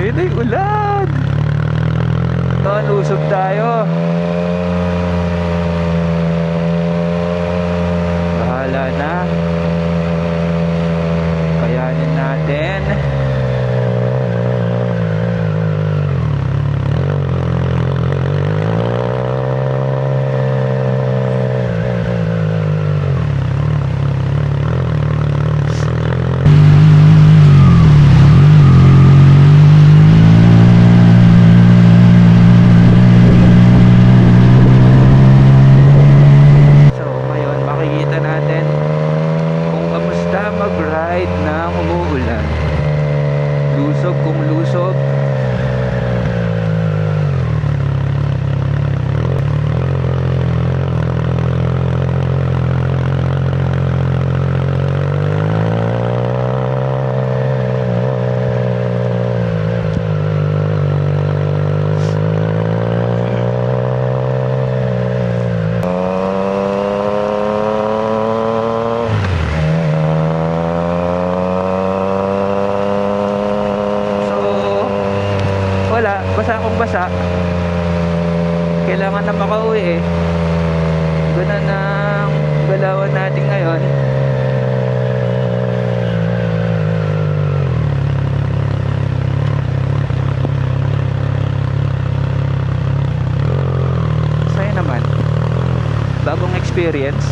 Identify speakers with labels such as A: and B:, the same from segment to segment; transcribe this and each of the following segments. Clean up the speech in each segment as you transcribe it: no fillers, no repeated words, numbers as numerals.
A: Ayun na yung ulan. Lusog tayo. Bahala na. Kayanin natin. Mag-ride na umuulan. Lusog kung lusog. Basa akong basa. Kailangan na makauwi eh. Ganun ang galawan natin ngayon. Saya naman. Bagong experience.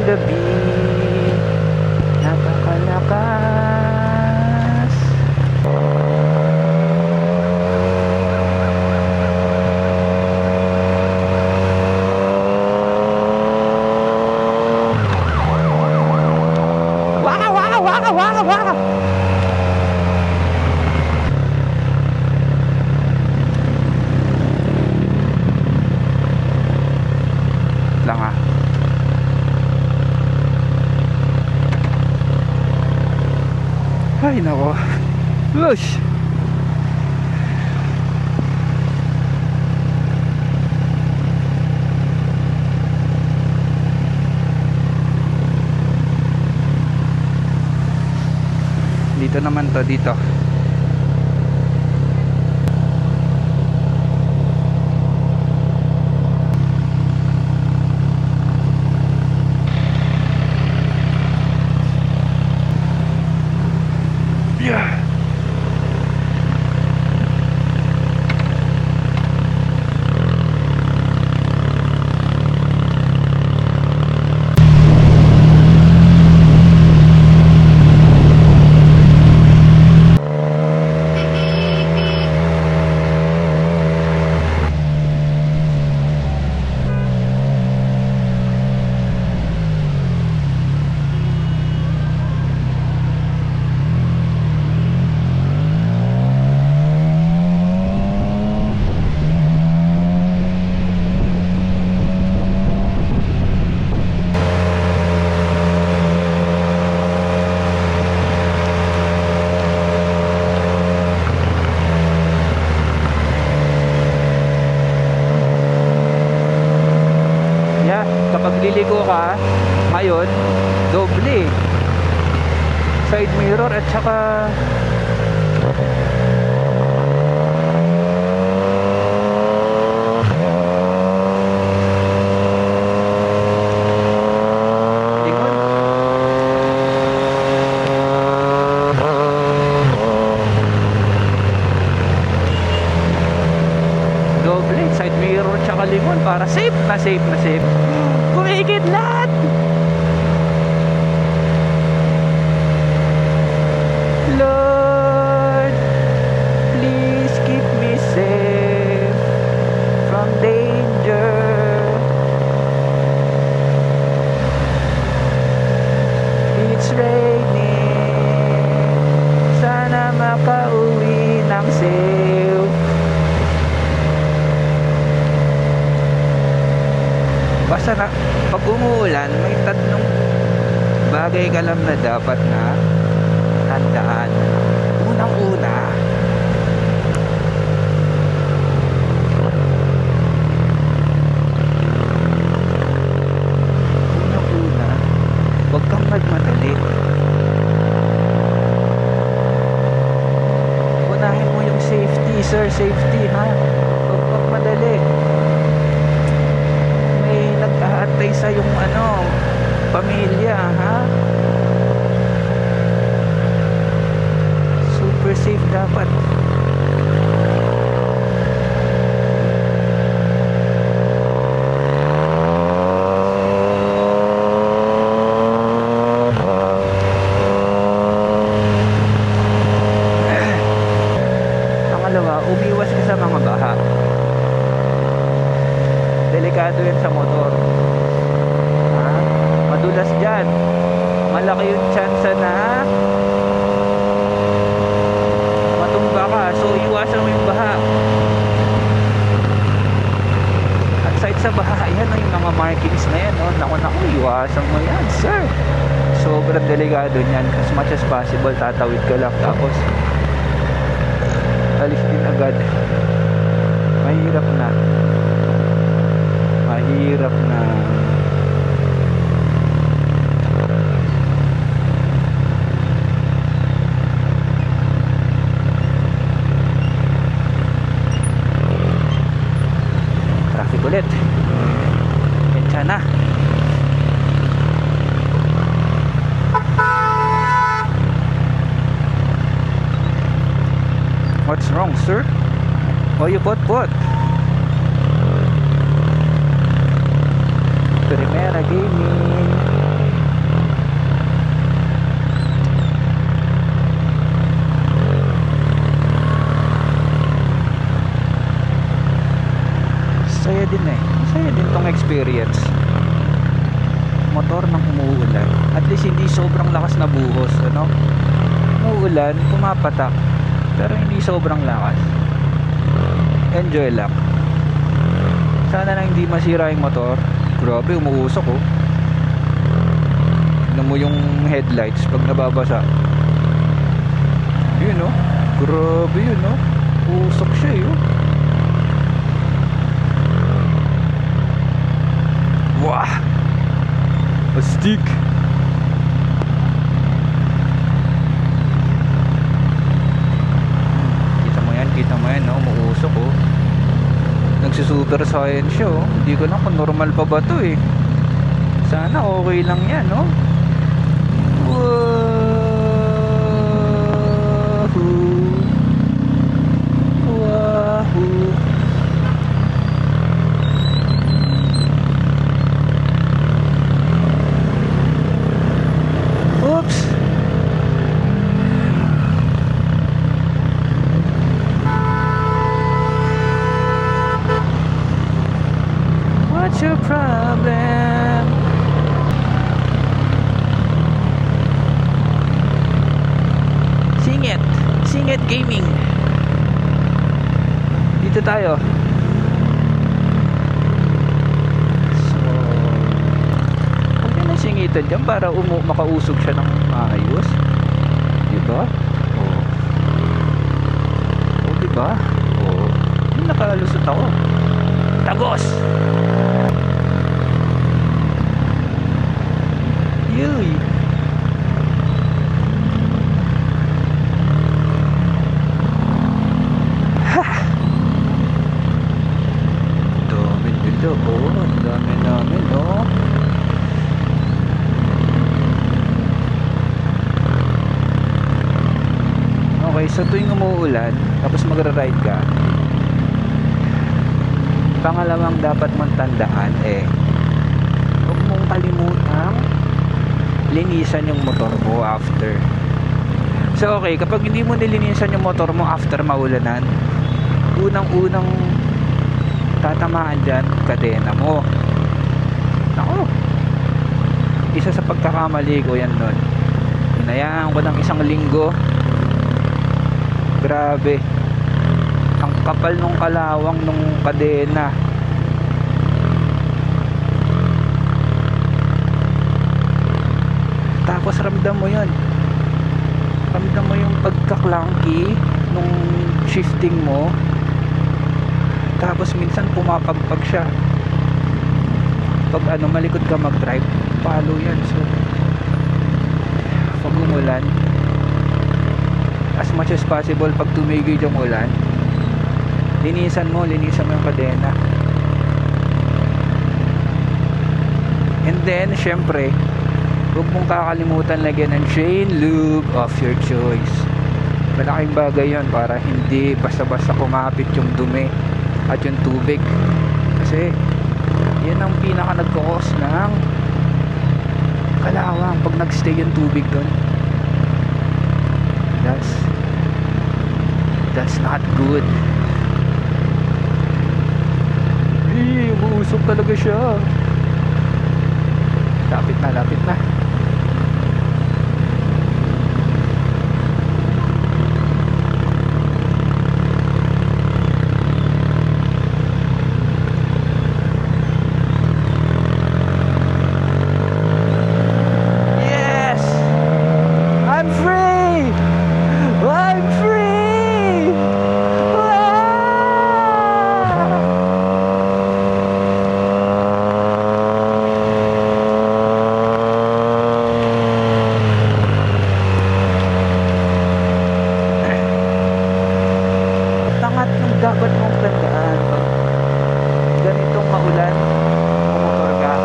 A: Gabi, napakalakas. Waka waka waka waka waka. Lang ah. Ay nako. Whoosh. Dito naman to, dito. Yeah. Kapag liligo ka ngayon, doble side mirror at saka likod. Doble side mirror at saka likod para safe na safe na safe. Kumikidlat! Lord! yan, may tatlong bagay ka lang na dapat na tandaan. Unang-una, huwag kang magmadali. Unahin mo yung safety, sir, safety, ha? Huwag kang madali. May nag-aantay sa yung pamilya, ha? Super safe dapat. Pangalawa, umiwas ka sa mga baha. Delikado yan sa motor. Ha? Madulas dyan. Malaki yung chance na matumba ka. So, iwasan mo yung baha. At side sa baha, yan yung mga markings na yan. Naku, iwasan mo yan, sir. Sobrang delikado niyan. As much as possible, tatawid ka lang. Tapos, alis din agad. Mahirap na. Mahirap na. Traffic ulit. Kaya na. What's wrong, sir? Why you put? Primera Gaming. Saya din Saya din tong experience. Motor ng umuulan. At least hindi sobrang lakas na buhos, Umuulan, pumapatak. Pero hindi sobrang lakas. Enjoy lang. Sana lang hindi masira yung motor. Grabe, umuusok Tignan mo yung headlights pag nababasa. Yun Grabe yun Usok siya Wah! Astig! Kita mo yan, umuusok Nagsusuper science siya Hindi ko na kung normal pa ba to Sana okay lang yan Wahoo! Wahoo! Oops! What's your problem? Sing it gaming. Dito tayo. So, huwag na singitan dyan para makausog siya ng maayos. Diba? Diba? Nakalusot ako. Tagos! Yuy! Ha! Dami dito ang dami namin Okay, so tuwing umuulan tapos magra-ride ka, pangalawang dapat mong tandaan huwag mong kalimutang linisan yung motor mo after. So okay, kapag hindi mo nilinisan yung motor mo after maulanan, unang-unang tatamaan dyan, kadena mo. Ako, isa sa pagkakamali ko yan nun. Hinayaan ko ng 1 linggo. Grabe, ang kapal nung kalawang nung kadena. Tapos ramdam mo yun. Ramdam mo yung pagka-clunky nung shifting mo. Tapos minsan pumapagpag siya. Pag malikot ka mag-drive, palo yan. So pag umulan, as much as possible, pag tumigil yung ulan, linisan mo yung kadena. And then syempre, huwag mong kakalimutan lagyan ng chain lube of your choice. Malaking bagay yon para hindi basta-basta kumapit yung dumi at yung tubig, kasi yan ang pinaka nagkakos ng kalawang pag nagstay yung tubig doon. That's not good. Umuusok talaga siya. Lapit na. Yes! I'm free! I'm free! Tangat ng dapat mong tandaan pag ganitong maulan, bumotor ka.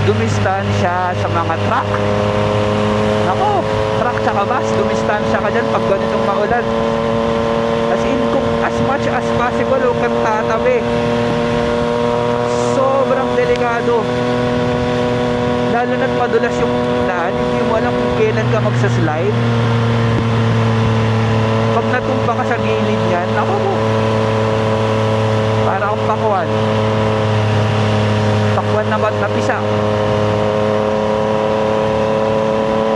A: Dumistansya sa mga truck. Nako, truck tsaka bus, dumistansya ka dyan pag ganitong maulan. As in, kung as much as possible, huwag kang tatabi. Sobrang delikado. Lalo na't madulas yung daan, hindi mo alam kung kailan ka magsaslide. Pag natumba ka sa gilid yan, nako mo, para akong pakwan na ba't napisa.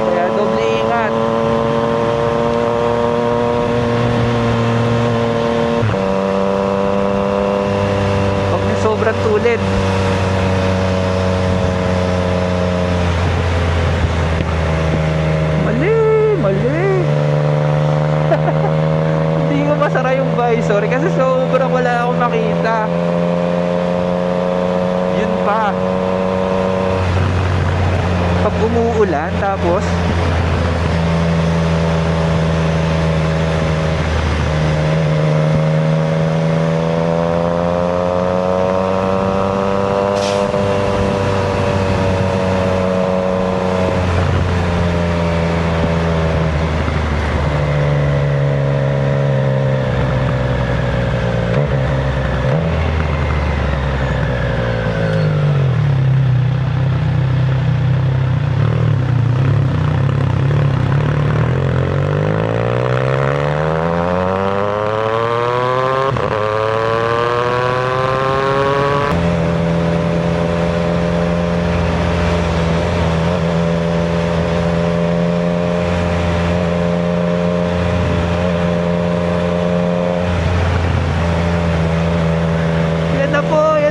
A: Kaya doble ingat. Huwag niyo sobrang tulid. Mali hindi ko masara yung visor kasi sobrang wala akong makita. Yun pa, pag umuulan tapos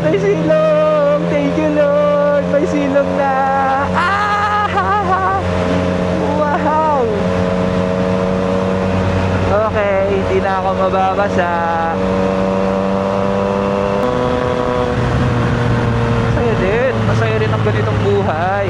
A: may silong. Thank you Lord, may silong na. Wow. Okay, hindi na ako mababasa. Masaya rin ang ganitong buhay.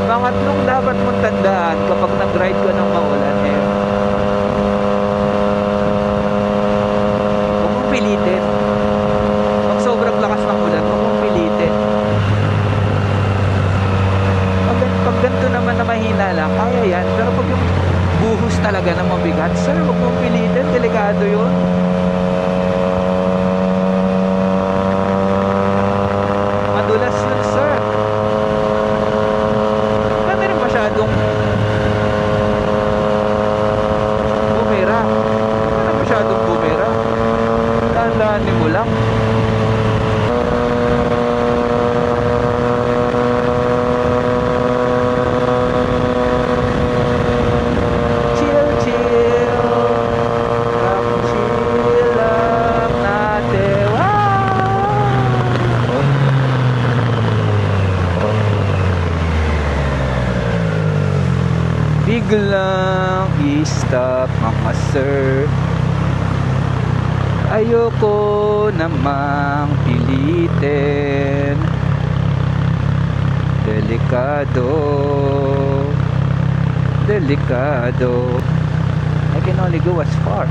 A: Pangatlong dapat mong tandaan kapag nag-ride ka ng maulan, huwag mong pilitin. Pag sobrang lakas ng ulan, huwag mong pilitin. Huwag lang i-stop mga sir. Ayoko namang pilitin. Delikado, delikado. I can only go as far